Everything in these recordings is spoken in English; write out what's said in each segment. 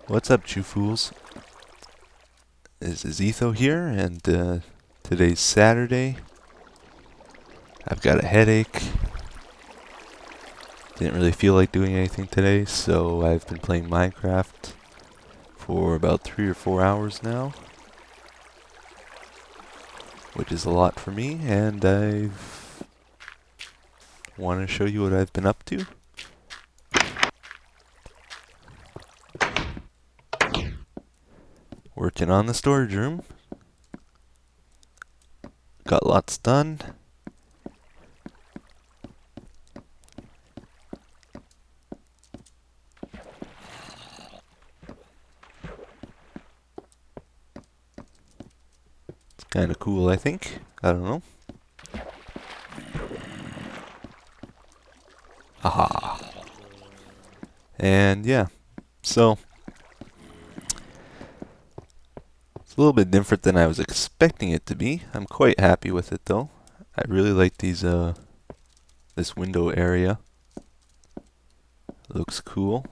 What's up, Chew Fools? This is Etho here, and today's Saturday. I've got a headache. Didn't really feel like doing anything today, so I've been playing Minecraft for about 3 or 4 hours now, which is a lot for me, and I want to show you what I've been up to. Working on the storage room. Got lots done. It's kind of cool, I think. I don't know. Haha. And yeah, so it's a little bit different than I was expecting it to be. I'm quite happy with it though. I really like this window area. It looks cool.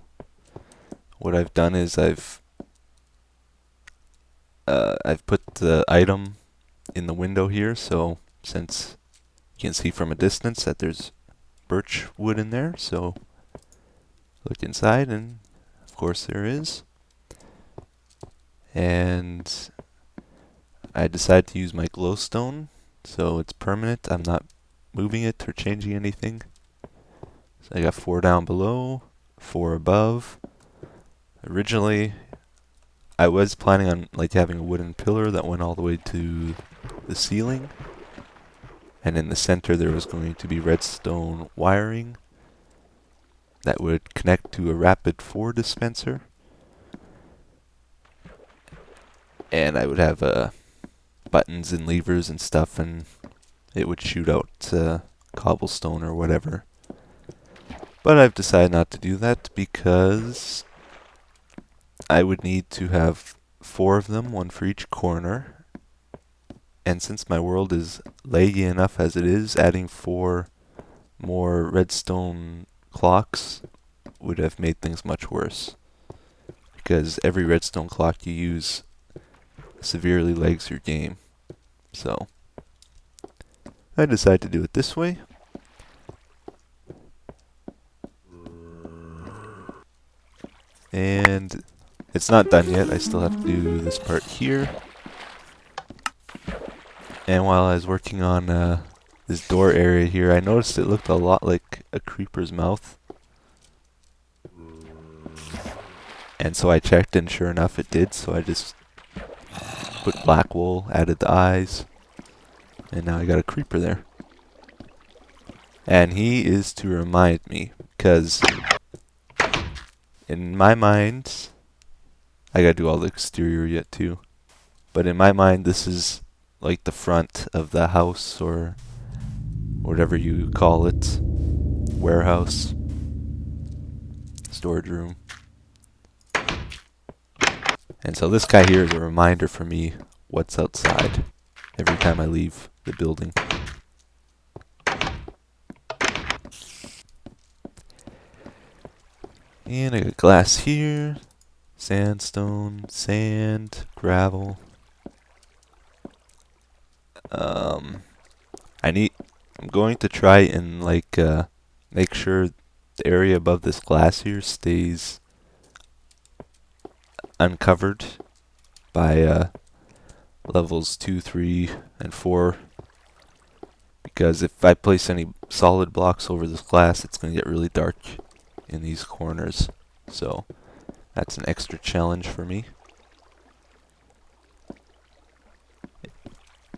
What I've done is I've put the item in the window here, so since you can see from a distance that there's birch wood in there, so look inside and of course there is. And I decided to use my glowstone, so it's permanent. I'm not moving it or changing anything. So I got 4 down below, 4 above. Originally, I was planning on like having a wooden pillar that went all the way to the ceiling, and in the center there was going to be redstone wiring that would connect to a rapid 4 dispenser, and I would have buttons and levers and stuff, and it would shoot out cobblestone or whatever. But I've decided not to do that because I would need to have 4 of them, 1 for each corner. And since my world is laggy enough as it is, adding 4 more redstone clocks would have made things much worse. Because every redstone clock you use severely lags your game. So I decided to do it this way. And it's not done yet. I still have to do this part here. And while I was working on this door area here, I noticed it looked a lot like a creeper's mouth. And so I checked, and sure enough it did, so I just put black wool, added the eyes, and now I got a creeper there. And he is to remind me, because in my mind, I gotta do all the exterior yet too, but in my mind this is like the front of the house, or whatever you call it, warehouse, storage room. And so this guy here is a reminder for me what's outside every time I leave the building. And I got glass here, sandstone, sand, gravel. I'm going to try and make sure the area above this glass here stays uncovered by levels 2, 3, and 4. Because if I place any solid blocks over this glass, it's going to get really dark in these corners. So that's an extra challenge for me.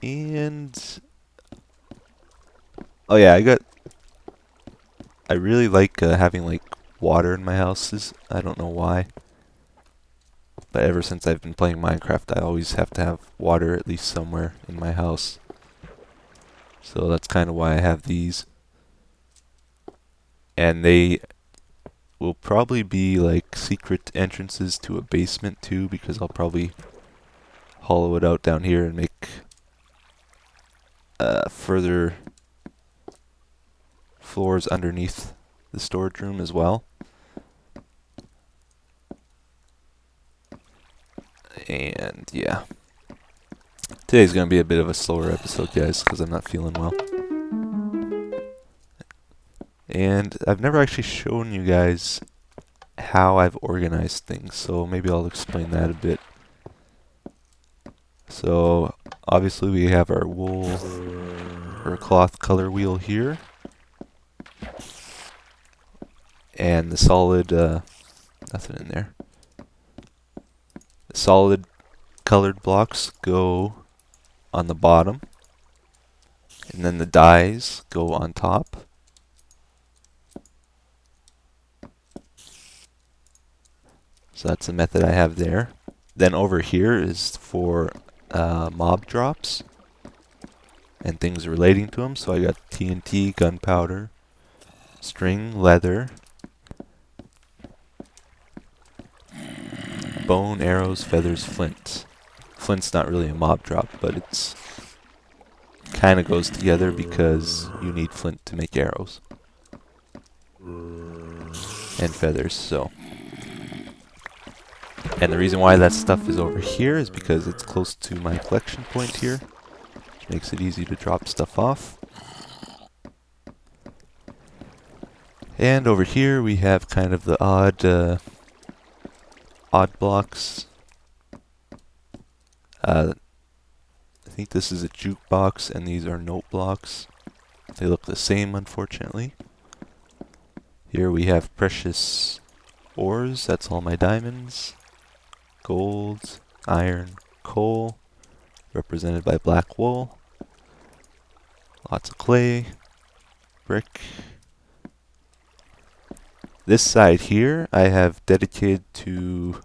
And oh yeah, I really like having like water in my houses. I don't know why, but ever since I've been playing Minecraft, I always have to have water at least somewhere in my house. So that's kind of why I have these. And they will probably be like secret entrances to a basement too, because I'll probably hollow it out down here and make further floors underneath the storage room as well. And yeah, today's gonna be a bit of a slower episode, guys, because I'm not feeling well. And I've never actually shown you guys how I've organized things, so maybe I'll explain that a bit. So obviously we have our wool or cloth color wheel here, and the solid nothing in there. The solid colored blocks go on the bottom, and then the dyes go on top. So that's the method I have there. Then over here is for mob drops and things relating to them. So I got TNT, gunpowder, string, leather, bone, arrows, feathers, flint. Flint's not really a mob drop, but it's kind of goes together because you need flint to make arrows and feathers. So, and the reason why that stuff is over here is because it's close to my collection point here, which makes it easy to drop stuff off. And over here we have kind of the odd blocks. I think this is a jukebox and these are note blocks. They look the same, unfortunately. Here we have precious ores, that's all my diamonds. Gold, iron, coal, represented by black wool. Lots of clay, brick. This side here I have dedicated to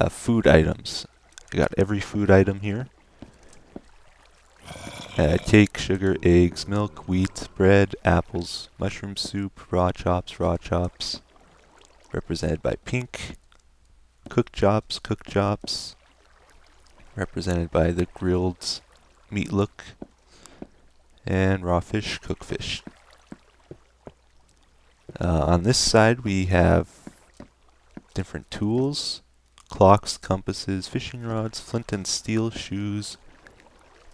food items. I got every food item here. Cake, sugar, eggs, milk, wheat, bread, apples, mushroom soup, raw chops, represented by pink. Cooked chops, represented by the grilled meat look. And raw fish, cooked fish. On this side we have different tools, clocks, compasses, fishing rods, flint and steel, shoes,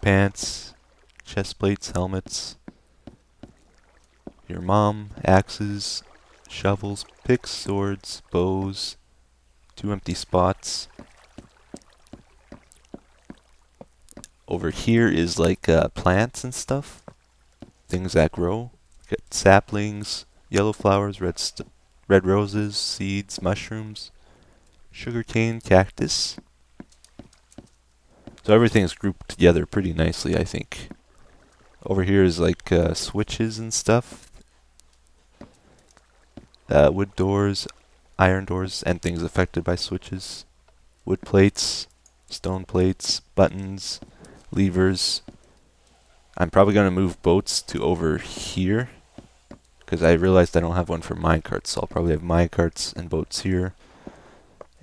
pants, chest plates, helmets, your mom, axes, shovels, picks, swords, bows, 2 empty spots. Over here is like plants and stuff, things that grow. Got saplings, yellow flowers, red roses, seeds, mushrooms, sugarcane, cactus. So everything's grouped together pretty nicely, I think. Over here is like switches and stuff. Wood doors, iron doors, and things affected by switches. Wood plates, stone plates, buttons, levers. I'm probably going to move boats to over here, because I realized I don't have one for minecarts, so I'll probably have minecarts and boats here.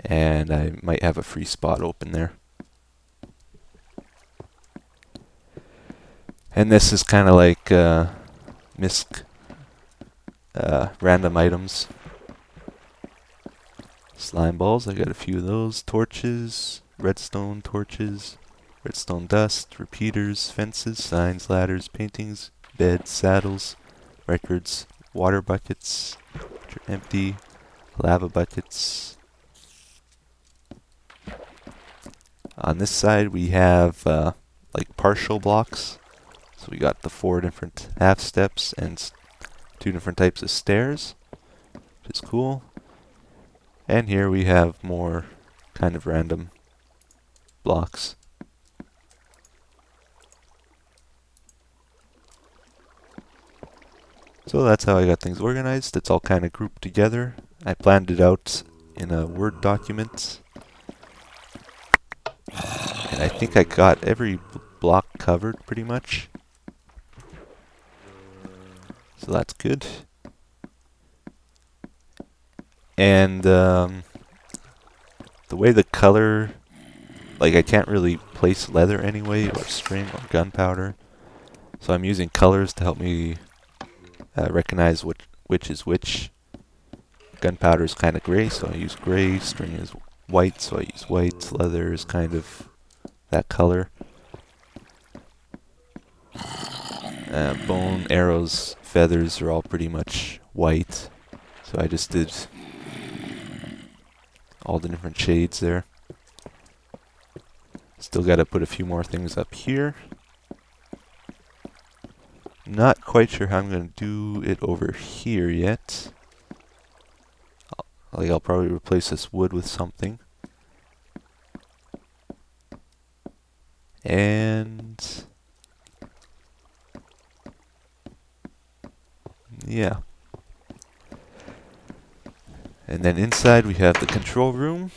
And I might have a free spot open there. And this is kind of like MISC random items. Slime balls, I got a few of those. Torches, redstone torches, redstone dust, repeaters, fences, signs, ladders, paintings, beds, saddles, records, water buckets, which are empty, lava buckets. On this side we have like partial blocks. So we got the 4 different half steps and 2 different types of stairs, which is cool. And here we have more kind of random blocks. So that's how I got things organized. It's all kind of grouped together. I planned it out in a Word document. And I think I got every block covered pretty much. So that's good. And the way the color, like I can't really place leather anyway, or string, or gunpowder. So I'm using colors to help me recognize which is which. Gunpowder is kind of gray, so I use gray. String is white, so I use white. Leather is kind of that color. Bone, arrows, feathers are all pretty much white. So I just did all the different shades there. Still got to put a few more things up here. Not quite sure how I'm going to do it over here yet. I'll probably replace this wood with something. And yeah. And then inside we have the control room,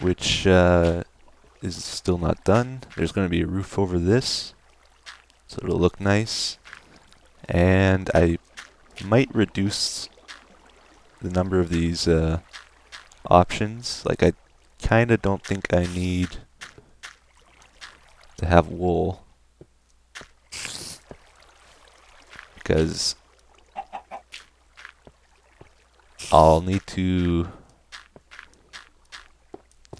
which is still not done. There's going to be a roof over this, so it'll look nice. And I might reduce the number of these options. Like, I kind of don't think I need to have wool, because I'll need to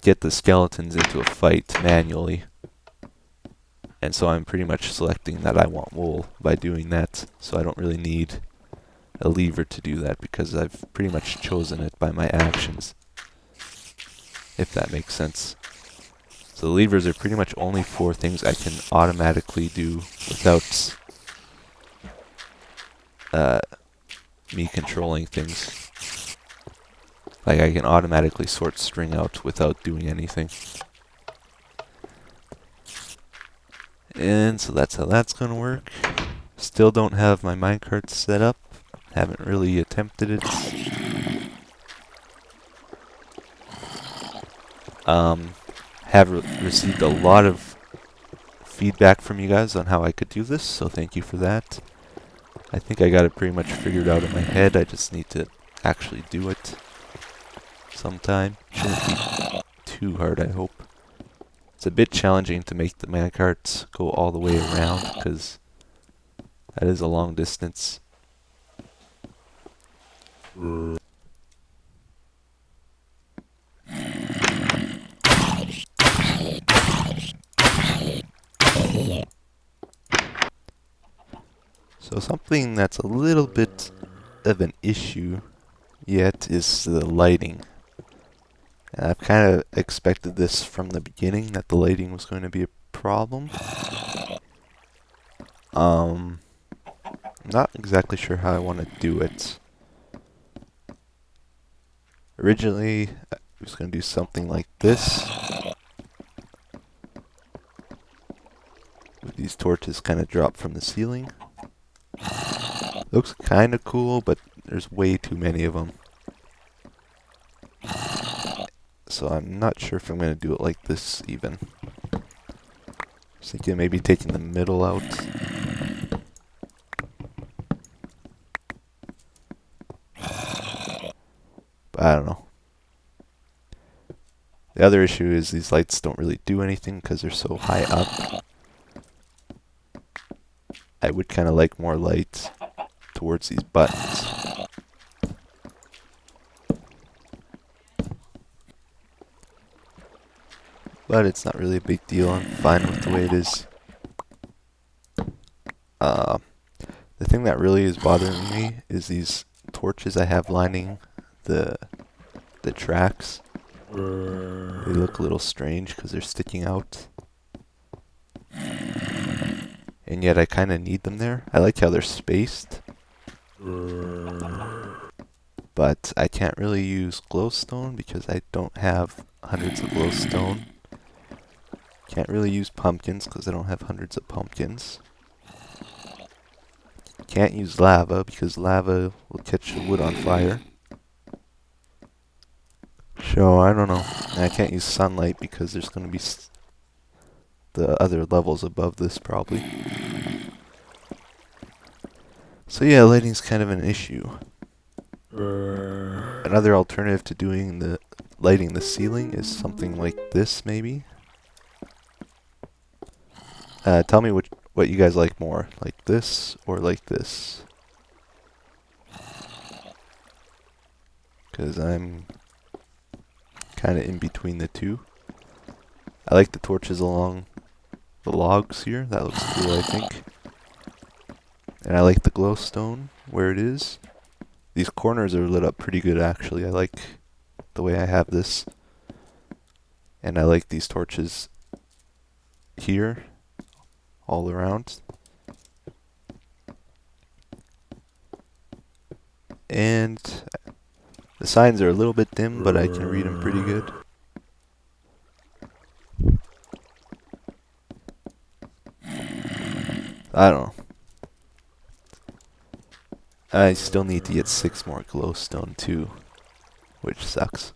get the skeletons into a fight manually. And so I'm pretty much selecting that I want wool by doing that, so I don't really need a lever to do that, because I've pretty much chosen it by my actions, if that makes sense. So the levers are pretty much only for things I can automatically do without me controlling things. Like, I can automatically sort string out without doing anything. And so that's how that's going to work. Still don't have my minecart set up. Haven't really attempted it. Have received a lot of feedback from you guys on how I could do this, so thank you for that. I think I got it pretty much figured out in my head. I just need to actually do it sometime. Shouldn't be too hard, I hope. It's a bit challenging to make the minecart go all the way around, because that is a long distance. So something that's a little bit of an issue yet is the lighting. I've kind of expected this from the beginning, that the lighting was going to be a problem. Not exactly sure how I want to do it. Originally, I was going to do something like this, with these torches kind of drop from the ceiling. Looks kind of cool, but there's way too many of them. So I'm not sure if I'm going to do it like this even. I was thinking maybe taking the middle out. But I don't know. The other issue is these lights don't really do anything because they're so high up. I would kind of like more light towards these buttons. But it's not really a big deal. I'm fine with the way it is. The thing that really is bothering me is these torches I have lining the tracks. They look a little strange because they're sticking out. And yet I kind of need them there. I like how they're spaced. But I can't really use glowstone because I don't have hundreds of glowstone. Can't really use pumpkins because I don't have hundreds of pumpkins. Can't use lava because lava will catch the wood on fire. So, I don't know. And I can't use sunlight because there's going to be the other levels above this probably. So yeah, lighting's kind of an issue. Another alternative to doing the lighting the ceiling is something like this maybe. Tell me what you guys like more, like this or like this. Because I'm kind of in between the two. I like the torches along the logs here. That looks cool, I think. And I like the glowstone where it is. These corners are lit up pretty good, actually. I like the way I have this. And I like these torches here, all around. And the signs are a little bit dim, but I can read them pretty good. I don't know. I still need to get 6 more glowstone too, which sucks.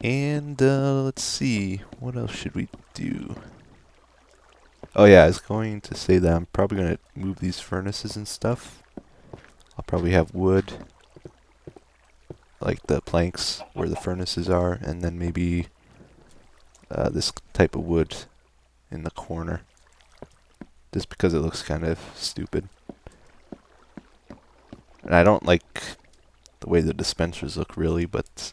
And let's see, what else should we do? Oh yeah, I was going to say that I'm probably going to move these furnaces and stuff. I'll probably have wood, like the planks where the furnaces are, and then maybe this type of wood in the corner. Just because it looks kind of stupid. And I don't like the way the dispensers look really, but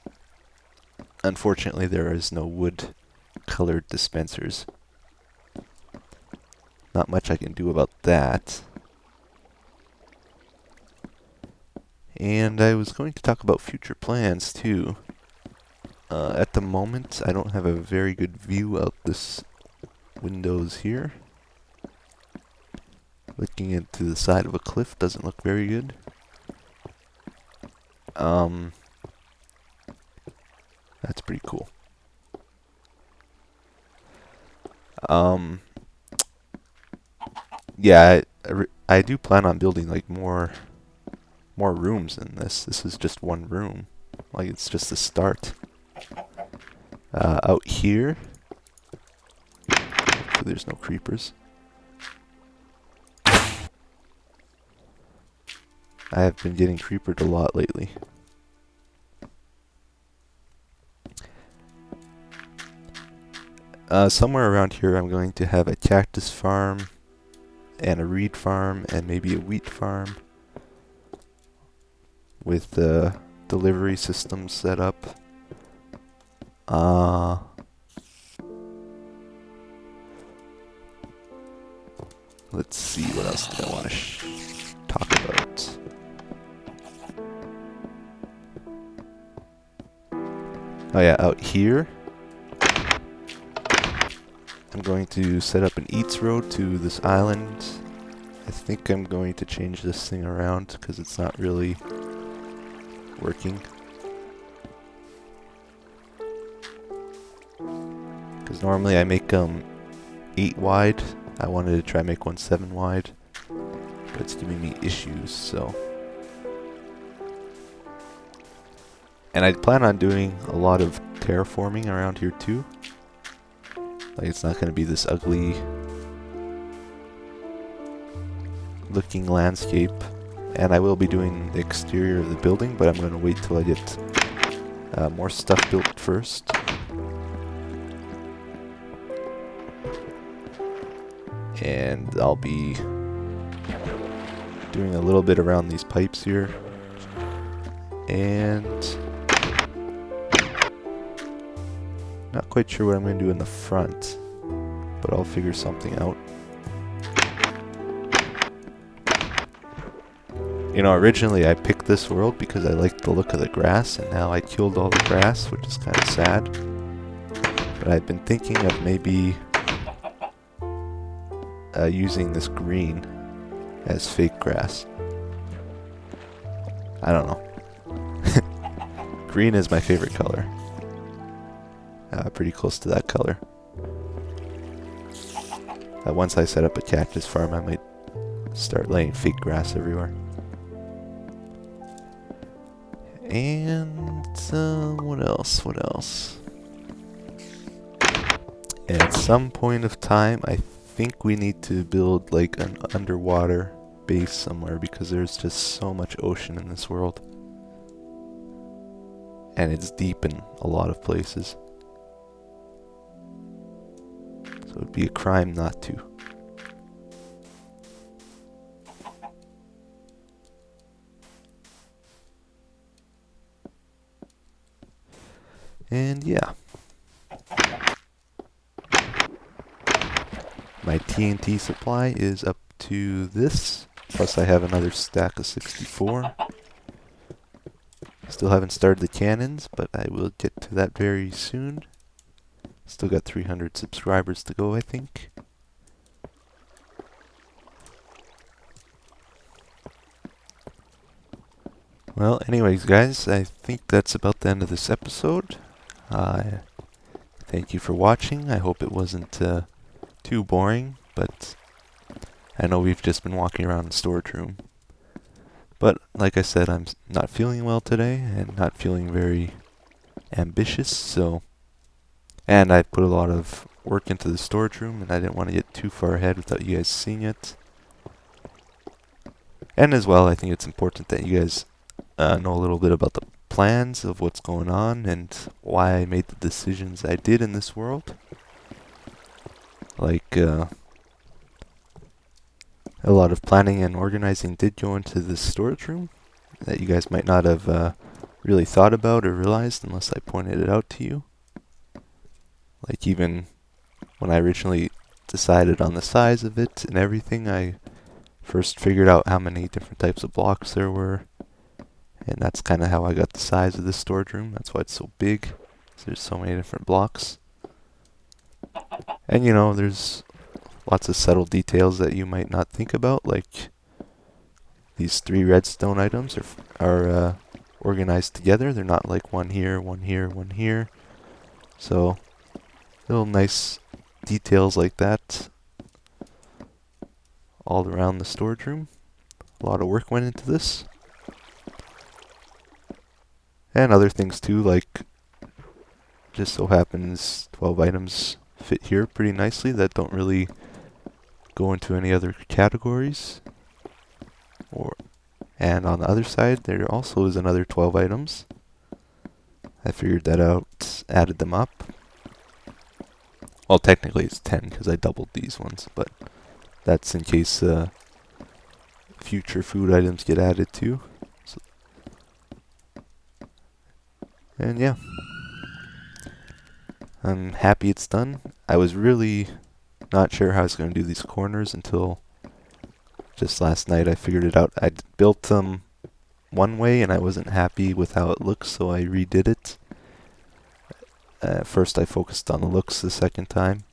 unfortunately there is no wood colored dispensers. Not much I can do about that. And I was going to talk about future plans too. At the moment I don't have a very good view out this windows here. Looking into the side of a cliff doesn't look very good. That's pretty cool. Yeah, I do plan on building like more rooms in this. This is just one room. Like it's just the start. Out here, so there's no creepers. I have been getting creepered a lot lately. Somewhere around here I'm going to have a cactus farm and a reed farm and maybe a wheat farm with the delivery system set up. Let's see, what else did I want to talk about? Oh yeah, out here I'm going to set up an eats road to this island. I think I'm going to change this thing around because it's not really working. Because normally I make 8 wide. I wanted to try make one 7 wide, but it's giving me issues, so. And I plan on doing a lot of terraforming around here too. Like it's not going to be this ugly looking landscape. And I will be doing the exterior of the building, but I'm going to wait till I get more stuff built first. And I'll be doing a little bit around these pipes here. And not quite sure what I'm going to do in the front, but I'll figure something out. You know, originally I picked this world because I liked the look of the grass, and now I killed all the grass, which is kind of sad. But I've been thinking of maybe using this green as fake grass. I don't know. Green is my favorite color. Pretty close to that color. Once I set up a cactus farm, I might start laying fake grass everywhere. And what else? What else? At some point of time, I think we need to build like an underwater base somewhere because there's just so much ocean in this world. And it's deep in a lot of places. So it'd be a crime not to. And yeah. My TNT supply is up to this, plus I have another stack of 64. Still haven't started the cannons, but I will get to that very soon. Still got 300 subscribers to go, I think. Well, anyways, guys, I think that's about the end of this episode. Thank you for watching. I hope it wasn't too boring, but I know we've just been walking around the storage room. But like I said, I'm not feeling well today and not feeling very ambitious, so... And I put a lot of work into the storage room, and I didn't want to get too far ahead without you guys seeing it. And as well, I think it's important that you guys know a little bit about the plans of what's going on and why I made the decisions I did in this world. Like, a lot of planning and organizing did go into this storage room that you guys might not have really thought about or realized unless I pointed it out to you. Like, even when I originally decided on the size of it and everything, I first figured out how many different types of blocks there were. And that's kind of how I got the size of this storage room. That's why it's so big. 'Cause there's so many different blocks. And you know, there's lots of subtle details that you might not think about, like these 3 redstone items are organized together. They're not like one here, one here, one here. So, little nice details like that all around the storage room. A lot of work went into this. And other things too, like just so happens 12 items fit here pretty nicely that don't really go into any other categories. And on the other side there also is another 12 items. I figured that out, added them up. Well, technically it's 10 because I doubled these ones, but that's in case future food items get added too. So, and yeah, I'm happy it's done. I was really not sure how I was going to do these corners until just last night. I figured it out. I built them one way and I wasn't happy with how it looks, so I redid it. First I focused on the looks the second time,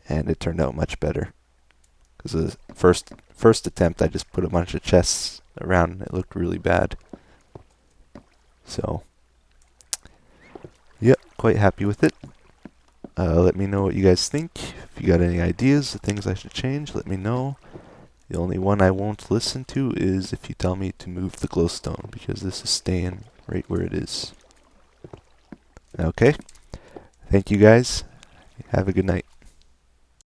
and it turned out much better. Because the first attempt I just put a bunch of chests around and it looked really bad. So, yep, quite happy with it. Let me know what you guys think. If you got any ideas, the things I should change, let me know. The only one I won't listen to is if you tell me to move the glowstone, because this is staying right where it is. Okay. Thank you guys. Have a good night.